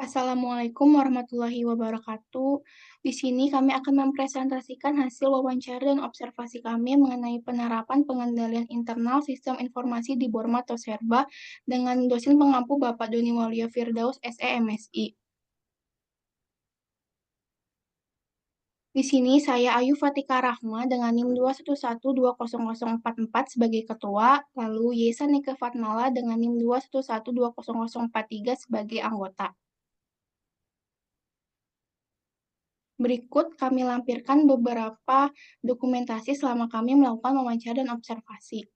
Assalamualaikum warahmatullahi wabarakatuh. Di sini kami akan mempresentasikan hasil wawancara dan observasi kami mengenai penerapan pengendalian internal sistem informasi di Borma Toserba dengan dosen pengampu Bapak Doni Walia Firdaus, SE MSI. Di sini saya Ayu Fatika Rahma dengan NIM 211200044 sebagai ketua, lalu Yesa Nike Fatmala dengan NIM 211200043 sebagai anggota. Berikut kami lampirkan beberapa dokumentasi selama kami melakukan wawancara dan observasi.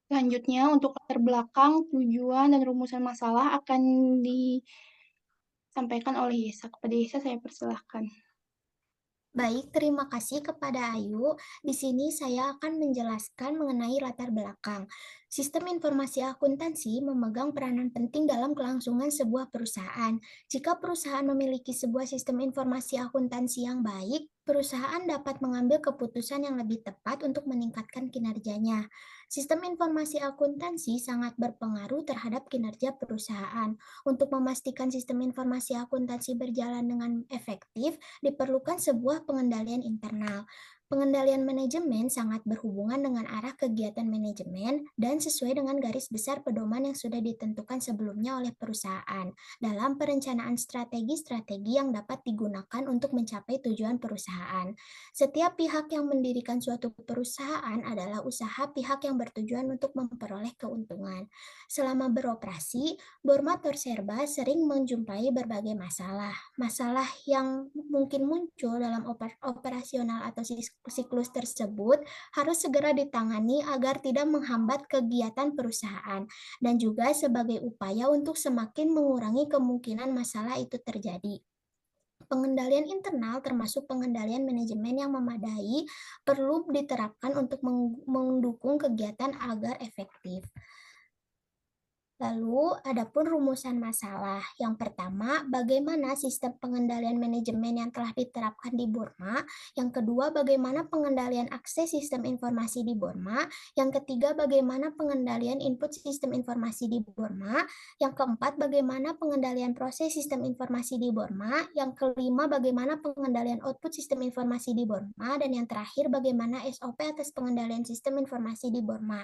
Selanjutnya, untuk latar belakang, tujuan, dan rumusan masalah akan disampaikan oleh Yesa. Kepada Yesa, saya persilahkan. Baik, terima kasih kepada Ayu. Di sini saya akan menjelaskan mengenai latar belakang. Sistem informasi akuntansi memegang peranan penting dalam kelangsungan sebuah perusahaan. Jika perusahaan memiliki sebuah sistem informasi akuntansi yang baik, perusahaan dapat mengambil keputusan yang lebih tepat untuk meningkatkan kinerjanya. Sistem informasi akuntansi sangat berpengaruh terhadap kinerja perusahaan. Untuk memastikan sistem informasi akuntansi berjalan dengan efektif, diperlukan sebuah pengendalian internal. Pengendalian manajemen sangat berhubungan dengan arah kegiatan manajemen dan sesuai dengan garis besar pedoman yang sudah ditentukan sebelumnya oleh perusahaan dalam perencanaan strategi-strategi yang dapat digunakan untuk mencapai tujuan perusahaan. Setiap pihak yang mendirikan suatu perusahaan adalah usaha pihak yang bertujuan untuk memperoleh keuntungan. Selama beroperasi, Borma Torserba sering menjumpai berbagai masalah. Masalah yang mungkin muncul dalam operasional atau siklus tersebut harus segera ditangani agar tidak menghambat kegiatan perusahaan dan juga sebagai upaya untuk semakin mengurangi kemungkinan masalah itu terjadi. Pengendalian internal termasuk pengendalian manajemen yang memadai perlu diterapkan untuk mendukung kegiatan agar efektif. Lalu, adapun rumusan masalah. Yang pertama, bagaimana sistem pengendalian manajemen yang telah diterapkan di Borma. Yang kedua, bagaimana pengendalian akses sistem informasi di Borma. Yang ketiga, bagaimana pengendalian input sistem informasi di Borma. Yang keempat, bagaimana pengendalian proses sistem informasi di Borma. Yang kelima, bagaimana pengendalian output sistem informasi di Borma. Dan yang terakhir, bagaimana SOP atas pengendalian sistem informasi di Borma.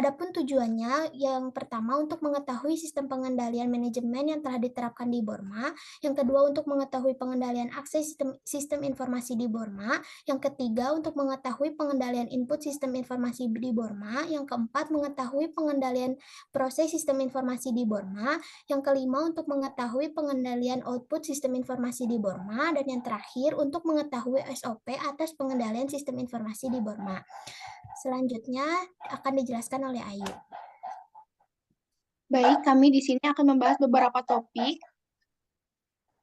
Adapun tujuannya, yang pertama untuk mengetahui sistem pengendalian manajemen yang telah diterapkan di Borma, yang kedua untuk mengetahui pengendalian akses sistem informasi di Borma, yang ketiga untuk mengetahui pengendalian input sistem informasi di Borma, yang keempat mengetahui pengendalian proses sistem informasi di Borma, yang kelima untuk mengetahui pengendalian output sistem informasi di Borma, dan yang terakhir untuk mengetahui SOP atas pengendalian sistem informasi di Borma. Selanjutnya akan dijelaskan oleh Ayu. Baik, kami di sini akan membahas beberapa topik.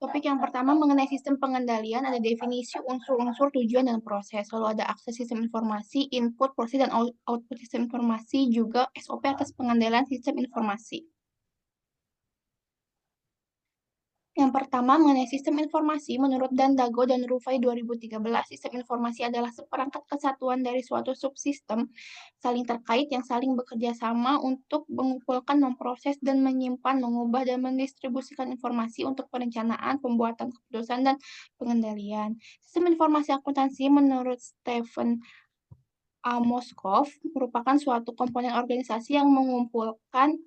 Topik yang pertama mengenai sistem pengendalian, ada definisi unsur-unsur tujuan dan proses. Lalu ada akses sistem informasi, input, proses, dan output sistem informasi, juga SOP atas pengendalian sistem informasi. Yang pertama, mengenai sistem informasi, menurut Dandago dan Rufai 2013, sistem informasi adalah seperangkat kesatuan dari suatu subsistem saling terkait yang saling bekerja sama untuk mengumpulkan, memproses, dan menyimpan, mengubah, dan mendistribusikan informasi untuk perencanaan, pembuatan keputusan, dan pengendalian. Sistem informasi akuntansi menurut Stephen A. Moskov merupakan suatu komponen organisasi yang mengumpulkan,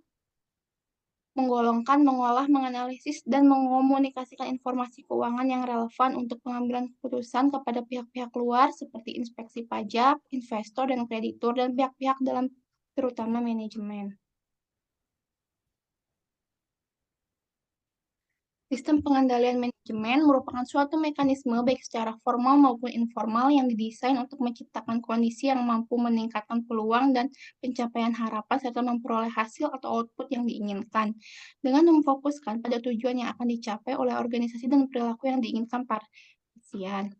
menggolongkan, mengolah, menganalisis, dan mengomunikasikan informasi keuangan yang relevan untuk pengambilan keputusan kepada pihak-pihak luar seperti inspeksi pajak, investor, dan kreditur, dan pihak-pihak dalam terutama manajemen. Sistem pengendalian manajemen merupakan suatu mekanisme baik secara formal maupun informal yang didesain untuk menciptakan kondisi yang mampu meningkatkan peluang dan pencapaian harapan serta memperoleh hasil atau output yang diinginkan. Dengan memfokuskan pada tujuan yang akan dicapai oleh organisasi dan perilaku yang diinginkan pasien.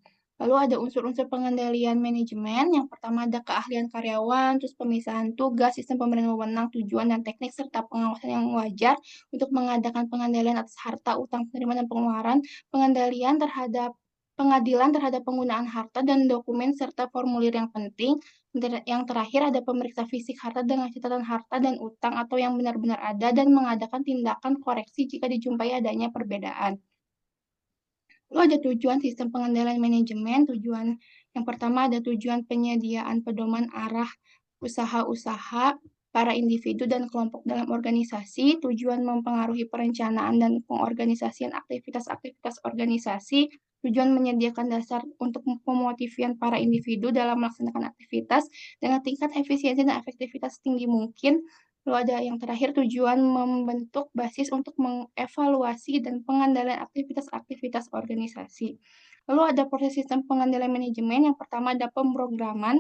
Lalu ada unsur-unsur pengendalian manajemen. Yang pertama ada keahlian karyawan, terus pemisahan tugas, sistem pemberian wewenang, tujuan dan teknik, serta pengawasan yang wajar untuk mengadakan pengendalian atas harta, utang, penerimaan, dan pengeluaran, pengendalian terhadap pengadilan terhadap penggunaan harta dan dokumen serta formulir yang penting. Yang terakhir ada pemeriksa fisik harta dengan catatan harta dan utang atau yang benar-benar ada dan mengadakan tindakan koreksi jika dijumpai adanya perbedaan. Lalu ada tujuan sistem pengendalian manajemen. Tujuan yang pertama ada tujuan penyediaan pedoman arah usaha-usaha para individu dan kelompok dalam organisasi, tujuan mempengaruhi perencanaan dan pengorganisasian aktivitas-aktivitas organisasi, tujuan menyediakan dasar untuk pemotivasian para individu dalam melaksanakan aktivitas dengan tingkat efisiensi dan efektivitas tinggi mungkin. Lalu ada yang terakhir, tujuan membentuk basis untuk mengevaluasi dan pengendalian aktivitas-aktivitas organisasi. Lalu ada proses sistem pengendalian manajemen. Yang pertama ada pemrograman.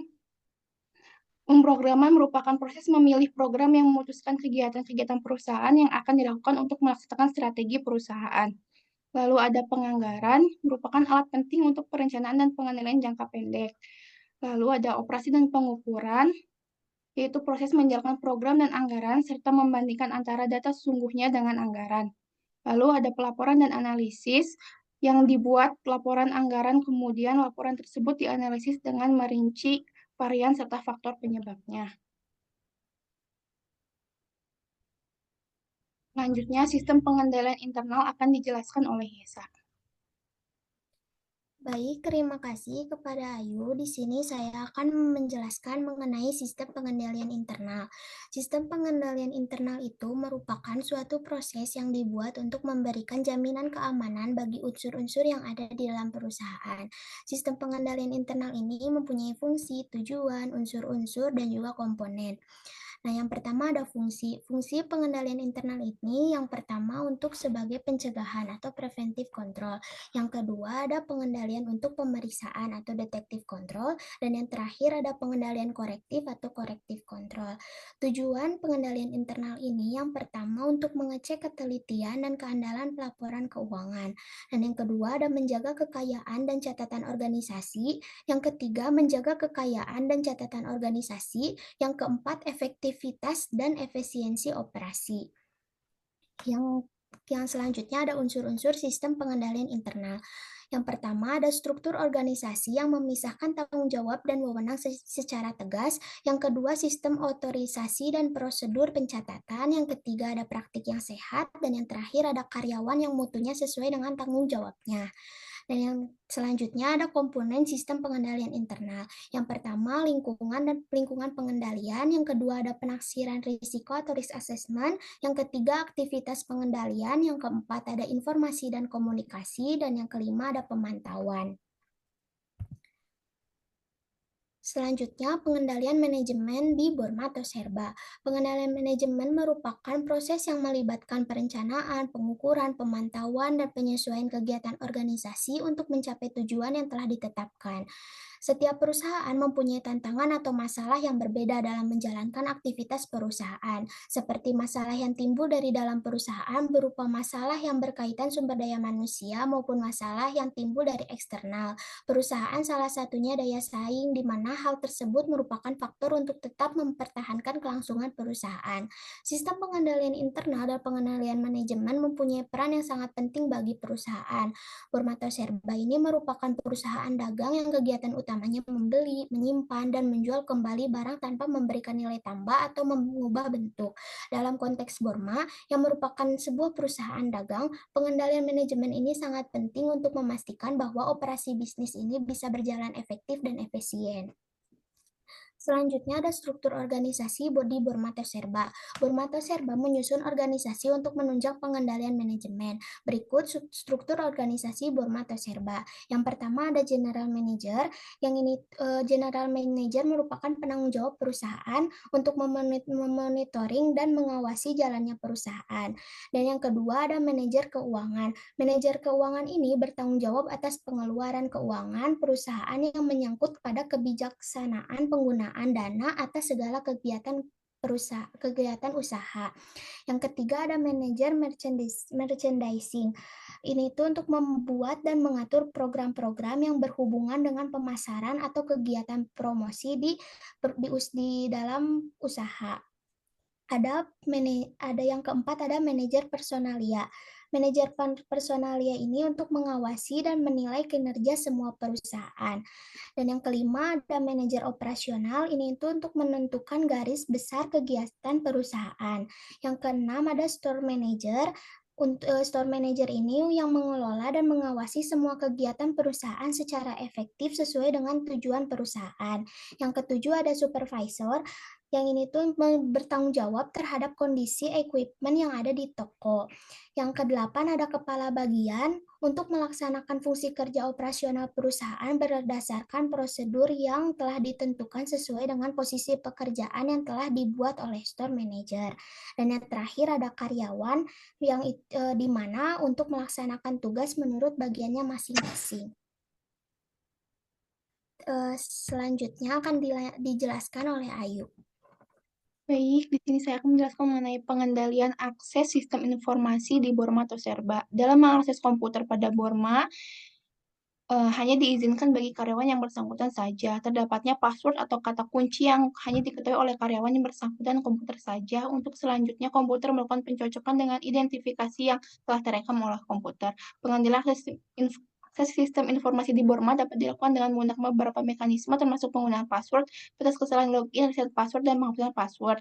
Pemrograman merupakan proses memilih program yang memutuskan kegiatan-kegiatan perusahaan yang akan dilakukan untuk melaksanakan strategi perusahaan. Lalu ada penganggaran, merupakan alat penting untuk perencanaan dan pengendalian jangka pendek. Lalu ada operasi dan pengukuran, yaitu proses menjalankan program dan anggaran, serta membandingkan antara data sesungguhnya dengan anggaran. Lalu ada pelaporan dan analisis, yang dibuat laporan anggaran, kemudian laporan tersebut dianalisis dengan merinci varian serta faktor penyebabnya. Selanjutnya, sistem pengendalian internal akan dijelaskan oleh Yesa. Baik, terima kasih kepada Ayu. Di sini saya akan menjelaskan mengenai sistem pengendalian internal. Sistem pengendalian internal itu merupakan suatu proses yang dibuat untuk memberikan jaminan keamanan bagi unsur-unsur yang ada di dalam perusahaan. Sistem pengendalian internal ini mempunyai fungsi, tujuan, unsur-unsur, dan juga komponen. Nah, yang pertama ada fungsi. Fungsi pengendalian internal ini yang pertama untuk sebagai pencegahan atau preventive control. Yang kedua ada pengendalian untuk pemeriksaan atau detective control. Dan yang terakhir ada pengendalian korektif atau corrective control. Tujuan pengendalian internal ini yang pertama untuk mengecek ketelitian dan keandalan pelaporan keuangan. Dan yang kedua ada menjaga kekayaan dan catatan organisasi. Yang ketiga menjaga kekayaan dan catatan organisasi. Yang keempat, efektivitas dan efisiensi operasi. Yang selanjutnya ada unsur-unsur sistem pengendalian internal. Yang pertama ada struktur organisasi yang memisahkan tanggung jawab dan wewenang secara tegas. Yang kedua sistem otorisasi dan prosedur pencatatan. Yang ketiga ada praktik yang sehat. Dan yang terakhir ada karyawan yang mutunya sesuai dengan tanggung jawabnya. Dan yang selanjutnya ada komponen sistem pengendalian internal. Yang pertama lingkungan pengendalian, yang kedua ada penaksiran risiko atau risk assessment, yang ketiga aktivitas pengendalian, yang keempat ada informasi dan komunikasi, dan yang kelima ada pemantauan. Selanjutnya, pengendalian manajemen di Borma atau Serba. Pengendalian manajemen merupakan proses yang melibatkan perencanaan, pengukuran, pemantauan, dan penyesuaian kegiatan organisasi untuk mencapai tujuan yang telah ditetapkan. Setiap perusahaan mempunyai tantangan atau masalah yang berbeda dalam menjalankan aktivitas perusahaan, seperti masalah yang timbul dari dalam perusahaan berupa masalah yang berkaitan sumber daya manusia maupun masalah yang timbul dari eksternal. Perusahaan salah satunya daya saing, di mana hal tersebut merupakan faktor untuk tetap mempertahankan kelangsungan perusahaan. Sistem pengendalian internal dan pengendalian manajemen mempunyai peran yang sangat penting bagi perusahaan. Bormato Serba ini merupakan perusahaan dagang yang kegiatan utamanya membeli, menyimpan, dan menjual kembali barang tanpa memberikan nilai tambah atau mengubah bentuk. Dalam konteks Borma, yang merupakan sebuah perusahaan dagang, pengendalian manajemen ini sangat penting untuk memastikan bahwa operasi bisnis ini bisa berjalan efektif dan efisien. Selanjutnya ada struktur organisasi di Bormato Serba. Bormato Serba menyusun organisasi untuk menunjang pengendalian manajemen. Berikut struktur organisasi Bormato Serba. Yang pertama ada General Manager, yang ini General Manager merupakan penanggung jawab perusahaan untuk memonitoring dan mengawasi jalannya perusahaan. Dan yang kedua ada Manajer Keuangan. Manajer keuangan ini bertanggung jawab atas pengeluaran keuangan perusahaan yang menyangkut pada kebijaksanaan penggunaan dana atas segala kegiatan usaha. Yang ketiga ada manajer merchandising. Ini tuh untuk membuat dan mengatur program-program yang berhubungan dengan pemasaran atau kegiatan promosi di dalam usaha. Ada yang keempat ada manajer personalia. Manajer personalia ini untuk mengawasi dan menilai kinerja semua perusahaan. Dan yang kelima ada manajer operasional, ini itu untuk menentukan garis besar kegiatan perusahaan. Yang keenam ada store manager. Untuk store manager ini yang mengelola dan mengawasi semua kegiatan perusahaan secara efektif sesuai dengan tujuan perusahaan. Yang ketujuh ada supervisor, yang ini tuh bertanggung jawab terhadap kondisi equipment yang ada di toko. Yang kedelapan ada kepala bagian untuk melaksanakan fungsi kerja operasional perusahaan berdasarkan prosedur yang telah ditentukan sesuai dengan posisi pekerjaan yang telah dibuat oleh store manager. Dan yang terakhir ada karyawan yang di mana untuk melaksanakan tugas menurut bagiannya masing-masing. Selanjutnya akan dijelaskan oleh Ayu. Baik, di sini saya akan menjelaskan mengenai pengendalian akses sistem informasi di Borma atau Serba. Dalam mengakses komputer pada Borma, hanya diizinkan bagi karyawan yang bersangkutan saja. Terdapatnya password atau kata kunci yang hanya diketahui oleh karyawan yang bersangkutan komputer saja. Untuk selanjutnya, komputer melakukan pencocokan dengan identifikasi yang telah terekam oleh komputer. Pengendalian akses sistem informasi di Borma dapat dilakukan dengan menggunakan beberapa mekanisme, termasuk penggunaan password, batas kesalahan login, reset password, dan penghapusan password.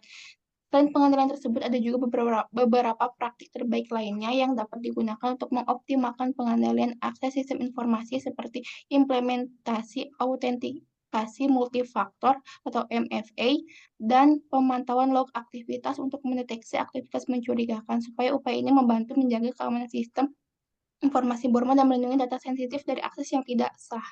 Selain pengendalian tersebut, ada juga beberapa praktik terbaik lainnya yang dapat digunakan untuk mengoptimalkan pengendalian akses sistem informasi seperti implementasi autentikasi multifaktor atau MFA dan pemantauan log aktivitas untuk mendeteksi aktivitas mencurigakan supaya upaya ini membantu menjaga keamanan sistem informasi Borma dan melindungi data sensitif dari akses yang tidak sah.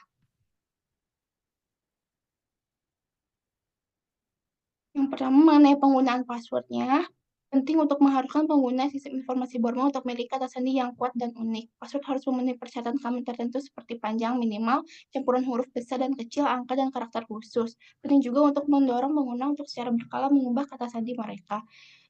Yang pertama mengenai penggunaan password-nya, penting untuk mengharuskan pengguna sistem informasi Borma untuk memiliki kata sandi yang kuat dan unik. Password harus memenuhi persyaratan keamanan tertentu seperti panjang, minimal, campuran huruf besar dan kecil, angka, dan karakter khusus. Penting juga untuk mendorong pengguna untuk secara berkala mengubah kata sandi mereka.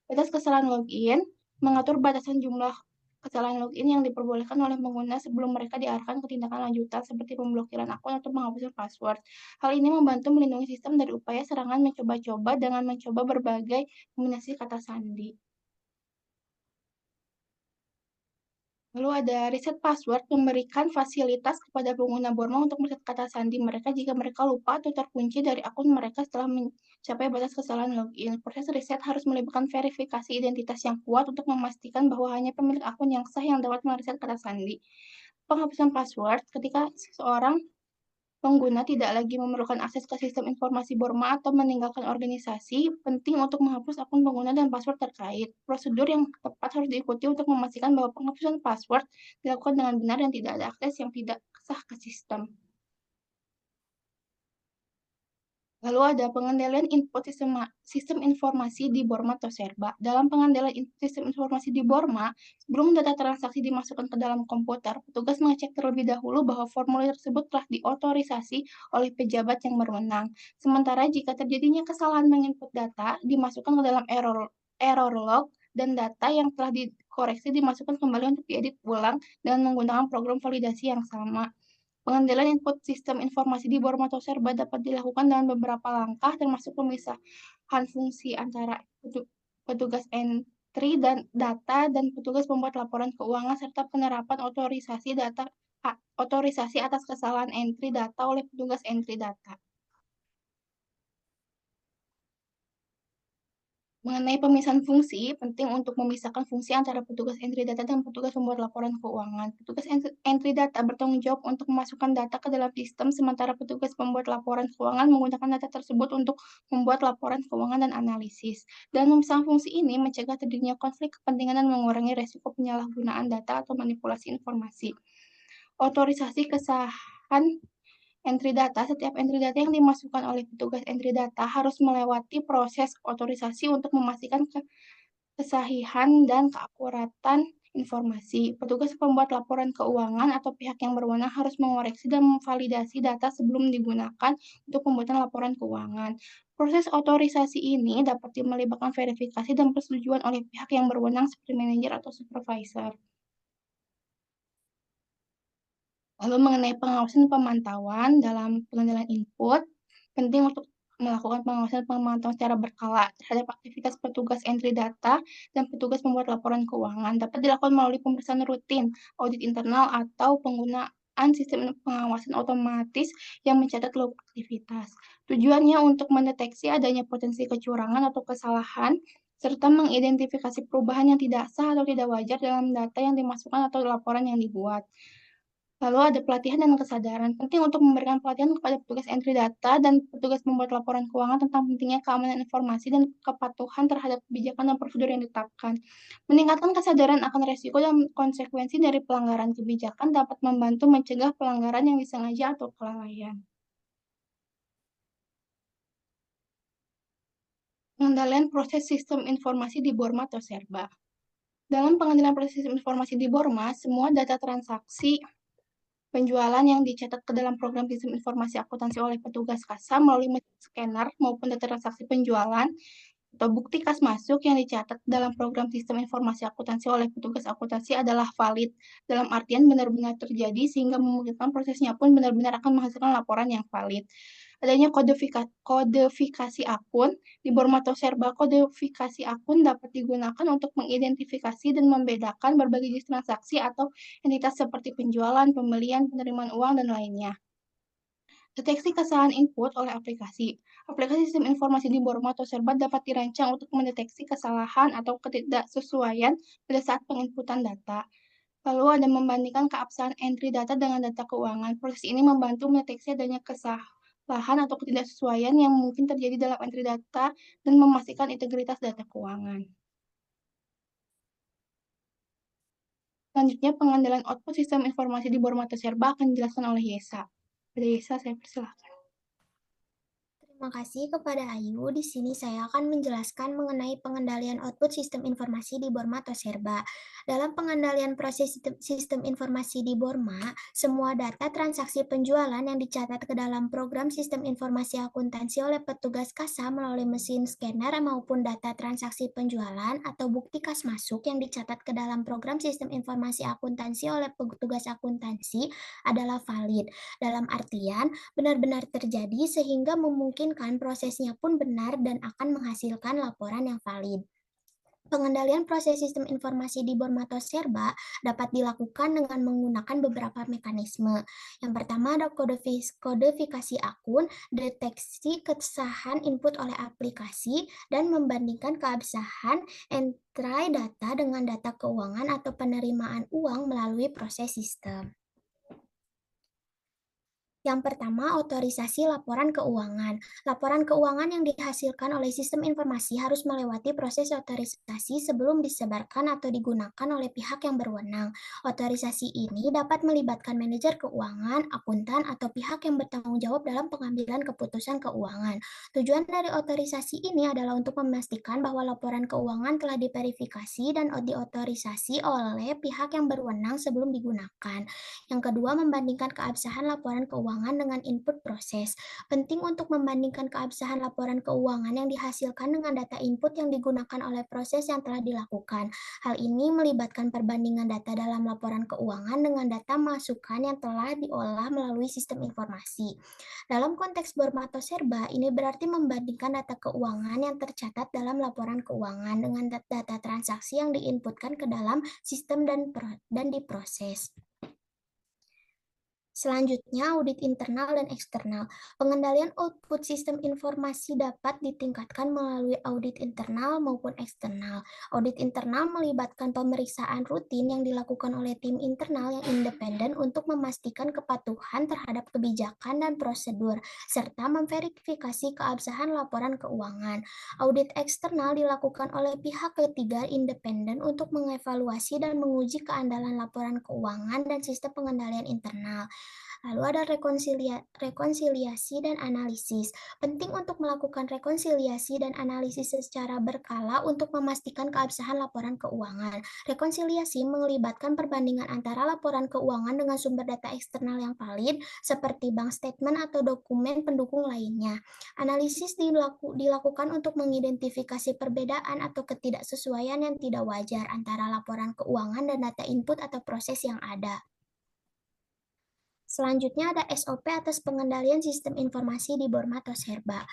Batas kesalahan login, mengatur batasan jumlah kesalahan login yang diperbolehkan oleh pengguna sebelum mereka diarahkan ke tindakan lanjutan seperti pemblokiran akun atau penghapusan password. Hal ini membantu melindungi sistem dari upaya serangan mencoba-coba dengan mencoba berbagai kombinasi kata sandi. Lalu ada reset password memberikan fasilitas kepada pengguna Borma untuk mereset kata sandi mereka jika mereka lupa atau terkunci dari akun mereka setelah mencapai batas kesalahan login. Proses reset harus melibatkan verifikasi identitas yang kuat untuk memastikan bahwa hanya pemilik akun yang sah yang dapat mereset kata sandi. Penghapusan password ketika seseorang pengguna tidak lagi memerlukan akses ke sistem informasi Borma atau meninggalkan organisasi, penting untuk menghapus akun pengguna dan password terkait. Prosedur yang tepat harus diikuti untuk memastikan bahwa penghapusan password dilakukan dengan benar dan tidak ada akses yang tidak sah ke sistem. Lalu ada pengendalian input sistem informasi di Borma atau Serba. Dalam pengendalian input sistem informasi di Borma, sebelum data transaksi dimasukkan ke dalam komputer, petugas mengecek terlebih dahulu bahwa formulir tersebut telah diotorisasi oleh pejabat yang berwenang. Sementara jika terjadinya kesalahan menginput data, dimasukkan ke dalam error log dan data yang telah dikoreksi dimasukkan kembali untuk diedit ulang dengan menggunakan program validasi yang sama. Pengendalian input sistem informasi di Borma atau Serba dapat dilakukan dengan beberapa langkah, termasuk pemisahan fungsi antara petugas entry dan data dan petugas pembuat laporan keuangan, serta penerapan otorisasi atas kesalahan entry data oleh petugas entry data. Lalu ada pengendalian input sistem informasi di Borma atau Serba. Dalam pengendalian input sistem informasi di Borma atau Serba, sebelum data transaksi dimasukkan ke dalam komputer, petugas mengecek terlebih dahulu bahwa formulir tersebut telah diotorisasi oleh pejabat yang berwenang. Sementara jika terjadinya kesalahan menginput data, dimasukkan ke dalam error log dan data yang telah dikoreksi dimasukkan kembali untuk diedit ulang dengan menggunakan program validasi yang sama. Pengendalian input sistem informasi di Borma atau Serba dapat dilakukan dengan beberapa langkah, termasuk pemisahan fungsi antara petugas entry dan data dan petugas pembuat laporan keuangan, serta penerapan otorisasi atas kesalahan entry data oleh petugas entry data. Mengenai pemisahan fungsi, penting untuk memisahkan fungsi antara petugas entry data dan petugas pembuat laporan keuangan. Petugas entry data bertanggung jawab untuk memasukkan data ke dalam sistem, sementara petugas pembuat laporan keuangan menggunakan data tersebut untuk membuat laporan keuangan dan analisis. Dan memisahkan fungsi ini mencegah terjadinya konflik kepentingan dan mengurangi resiko penyalahgunaan data atau manipulasi informasi. Otorisasi kesahan entry data, setiap entry data yang dimasukkan oleh petugas entry data harus melewati proses otorisasi untuk memastikan kesahihan dan keakuratan informasi. Petugas pembuat laporan keuangan atau pihak yang berwenang harus mengoreksi dan memvalidasi data sebelum digunakan untuk pembuatan laporan keuangan. Proses otorisasi ini dapat melibatkan verifikasi dan persetujuan oleh pihak yang berwenang seperti manajer atau supervisor. Lalu mengenai pengawasan dan pemantauan dalam pengendalian input, penting untuk melakukan pengawasan dan pemantauan secara berkala terhadap aktivitas petugas entry data dan petugas pembuat laporan keuangan. Dapat dilakukan melalui pemeriksaan rutin, audit internal, atau penggunaan sistem pengawasan otomatis yang mencatat log aktivitas. Tujuannya untuk mendeteksi adanya potensi kecurangan atau kesalahan, serta mengidentifikasi perubahan yang tidak sah atau tidak wajar dalam data yang dimasukkan atau laporan yang dibuat. Lalu ada pelatihan dan kesadaran. Penting untuk memberikan pelatihan kepada petugas entry data dan petugas membuat laporan keuangan tentang pentingnya keamanan informasi dan kepatuhan terhadap kebijakan dan prosedur yang ditetapkan. Meningkatkan kesadaran akan resiko dan konsekuensi dari pelanggaran kebijakan dapat membantu mencegah pelanggaran yang disengaja atau kelalaian. Pengendalian proses sistem informasi di Borma atau Serba. Dalam pengendalian proses sistem informasi di Borma, semua data transaksi penjualan yang dicetak ke dalam program sistem informasi akuntansi oleh petugas kasa melalui mesin scanner maupun data transaksi penjualan atau bukti kas masuk yang dicatat dalam program sistem informasi akuntansi oleh petugas akuntansi adalah valid, dalam artian benar-benar terjadi sehingga memungkinkan prosesnya pun benar-benar akan menghasilkan laporan yang valid. Adanya kodifikasi akun, di Bormato Serba kodifikasi akun dapat digunakan untuk mengidentifikasi dan membedakan berbagai jenis transaksi atau entitas seperti penjualan, pembelian, penerimaan uang, dan lainnya. Deteksi kesalahan input oleh aplikasi. Aplikasi sistem informasi di Borma atau Serbat dapat dirancang untuk mendeteksi kesalahan atau ketidaksesuaian pada saat penginputan data. Lalu ada membandingkan keabsahan entry data dengan data keuangan. Proses ini membantu mendeteksi adanya kesalahan atau ketidaksesuaian yang mungkin terjadi dalam entry data dan memastikan integritas data keuangan. Selanjutnya, pengandalan output sistem informasi di Borma atau Serba akan dijelaskan oleh Yesa. Pada Yesa, saya persilahkan. Terima kasih kepada Ayu. Di sini saya akan menjelaskan mengenai pengendalian output sistem informasi di Borma atau Serba. Dalam pengendalian proses sistem informasi di Borma, semua data transaksi penjualan yang dicatat ke dalam program sistem informasi akuntansi oleh petugas kasa melalui mesin scanner maupun data transaksi penjualan atau bukti kas masuk yang dicatat ke dalam program sistem informasi akuntansi oleh petugas akuntansi adalah valid. Dalam artian, benar-benar terjadi sehingga memungkinkan prosesnya pun benar dan akan menghasilkan laporan yang valid. Pengendalian proses sistem informasi di Bormato Serba dapat dilakukan dengan menggunakan beberapa mekanisme. Yang pertama ada kodifikasi akun, deteksi kesahan input oleh aplikasi, dan membandingkan keabsahan entry data dengan data keuangan atau penerimaan uang melalui proses sistem. Yang pertama, otorisasi laporan keuangan. Laporan keuangan yang dihasilkan oleh sistem informasi harus melewati proses otorisasi sebelum disebarkan atau digunakan oleh pihak yang berwenang. Otorisasi ini dapat melibatkan manajer keuangan, akuntan, atau pihak yang bertanggung jawab dalam pengambilan keputusan keuangan. Tujuan dari otorisasi ini adalah untuk memastikan bahwa laporan keuangan telah diverifikasi dan diotorisasi oleh pihak yang berwenang sebelum digunakan. Yang kedua, membandingkan keabsahan laporan keuangan dengan input proses. Penting untuk membandingkan keabsahan laporan keuangan yang dihasilkan dengan data input yang digunakan oleh proses yang telah dilakukan. Hal ini melibatkan perbandingan data dalam laporan keuangan dengan data masukan yang telah diolah melalui sistem informasi. Dalam konteks Bormato Serba, ini berarti membandingkan data keuangan yang tercatat dalam laporan keuangan dengan data transaksi yang diinputkan ke dalam sistem dan diproses. Selanjutnya, audit internal dan eksternal. Pengendalian output sistem informasi dapat ditingkatkan melalui audit internal maupun eksternal. Audit internal melibatkan pemeriksaan rutin yang dilakukan oleh tim internal yang independen untuk memastikan kepatuhan terhadap kebijakan dan prosedur, serta memverifikasi keabsahan laporan keuangan. Audit eksternal dilakukan oleh pihak ketiga independen untuk mengevaluasi dan menguji keandalan laporan keuangan dan sistem pengendalian internal. Lalu ada rekonsiliasi dan analisis. Penting untuk melakukan rekonsiliasi dan analisis secara berkala untuk memastikan keabsahan laporan keuangan. Rekonsiliasi melibatkan perbandingan antara laporan keuangan dengan sumber data eksternal yang valid, seperti bank statement atau dokumen pendukung lainnya. Analisis dilakukan untuk mengidentifikasi perbedaan atau ketidaksesuaian yang tidak wajar antara laporan keuangan dan data input atau proses yang ada. Selanjutnya ada SOP atas pengendalian sistem informasi di Borma atau Serba.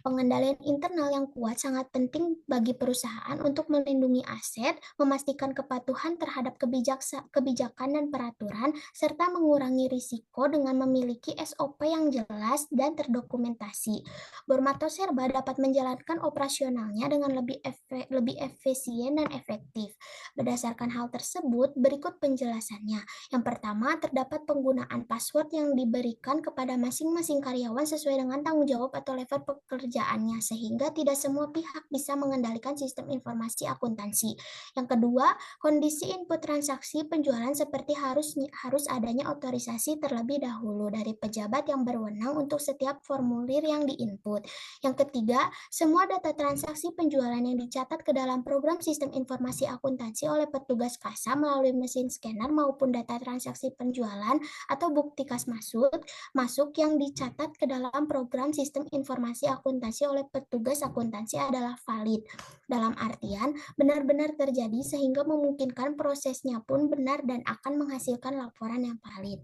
Pengendalian internal yang kuat sangat penting bagi perusahaan untuk melindungi aset, memastikan kepatuhan terhadap kebijakan dan peraturan, serta mengurangi risiko dengan memiliki SOP yang jelas dan terdokumentasi. Bormato Serba dapat menjalankan operasionalnya dengan lebih efisien dan efektif. Berdasarkan hal tersebut, berikut penjelasannya. Yang pertama, terdapat penggunaan password yang diberikan kepada masing-masing karyawan sesuai dengan tanggung jawab atau level pekerjaannya, sehingga tidak semua pihak bisa mengendalikan sistem informasi akuntansi. Yang kedua, kondisi input transaksi penjualan seperti harus adanya otorisasi terlebih dahulu dari pejabat yang berwenang untuk setiap formulir yang diinput. Yang ketiga, semua data transaksi penjualan yang dicatat ke dalam program sistem informasi akuntansi oleh petugas kasa melalui mesin scanner maupun data transaksi penjualan atau bukti kas masuk yang dicatat ke dalam program sistem informasi akuntansi oleh petugas akuntansi adalah valid. Dalam artian, benar-benar terjadi sehingga memungkinkan prosesnya pun benar dan akan menghasilkan laporan yang valid.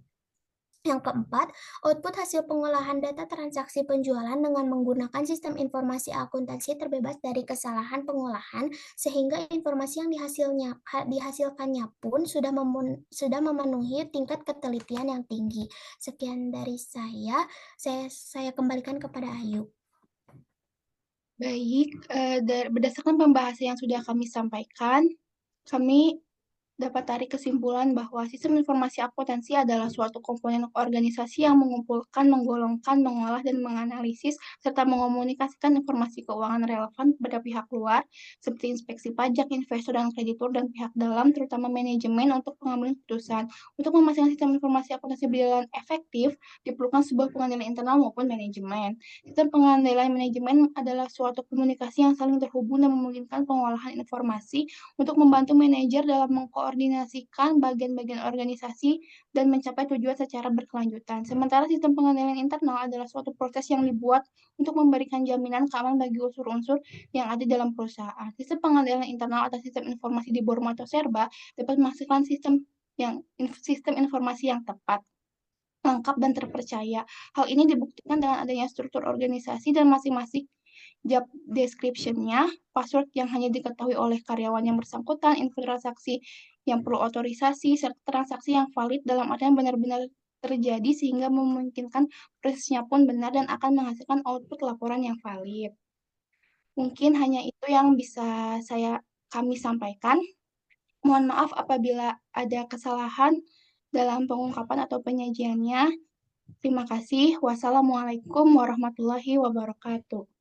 Yang keempat, output hasil pengolahan data transaksi penjualan dengan menggunakan sistem informasi akuntansi terbebas dari kesalahan pengolahan, sehingga informasi yang dihasilkannya pun sudah memenuhi tingkat ketelitian yang tinggi. Sekian dari saya kembalikan kepada Ayu. Baik, berdasarkan pembahasan yang sudah kami sampaikan, kami dapat tarik kesimpulan bahwa sistem informasi akuntansi adalah suatu komponen organisasi yang mengumpulkan, menggolongkan, mengolah, dan menganalisis, serta mengomunikasikan informasi keuangan relevan kepada pihak luar, seperti inspeksi pajak, investor, dan kreditur, dan pihak dalam, terutama manajemen, untuk pengambilan keputusan. Untuk memastikan sistem informasi akuntansi berjalan efektif, diperlukan sebuah pengendalian internal maupun manajemen. Sistem pengendalian manajemen adalah suatu komunikasi yang saling terhubung dan memungkinkan pengolahan informasi untuk membantu manajer dalam mengkoordinasikan bagian-bagian organisasi dan mencapai tujuan secara berkelanjutan. Sementara sistem pengendalian internal adalah suatu proses yang dibuat untuk memberikan jaminan keamanan bagi unsur-unsur yang ada dalam perusahaan. Sistem pengendalian internal atau sistem informasi di Borma atau Serba dapat menghasilkan sistem informasi yang tepat, lengkap, dan terpercaya. Hal ini dibuktikan dengan adanya struktur organisasi dan masing-masing job description-nya, password yang hanya diketahui oleh karyawan yang bersangkutan, info transaksi yang perlu otorisasi, serta transaksi yang valid dalam artian benar-benar terjadi sehingga memungkinkan prosesnya pun benar dan akan menghasilkan output laporan yang valid. Mungkin hanya itu yang bisa kami sampaikan. Mohon maaf apabila ada kesalahan dalam pengungkapan atau penyajiannya. Terima kasih. Wassalamualaikum warahmatullahi wabarakatuh.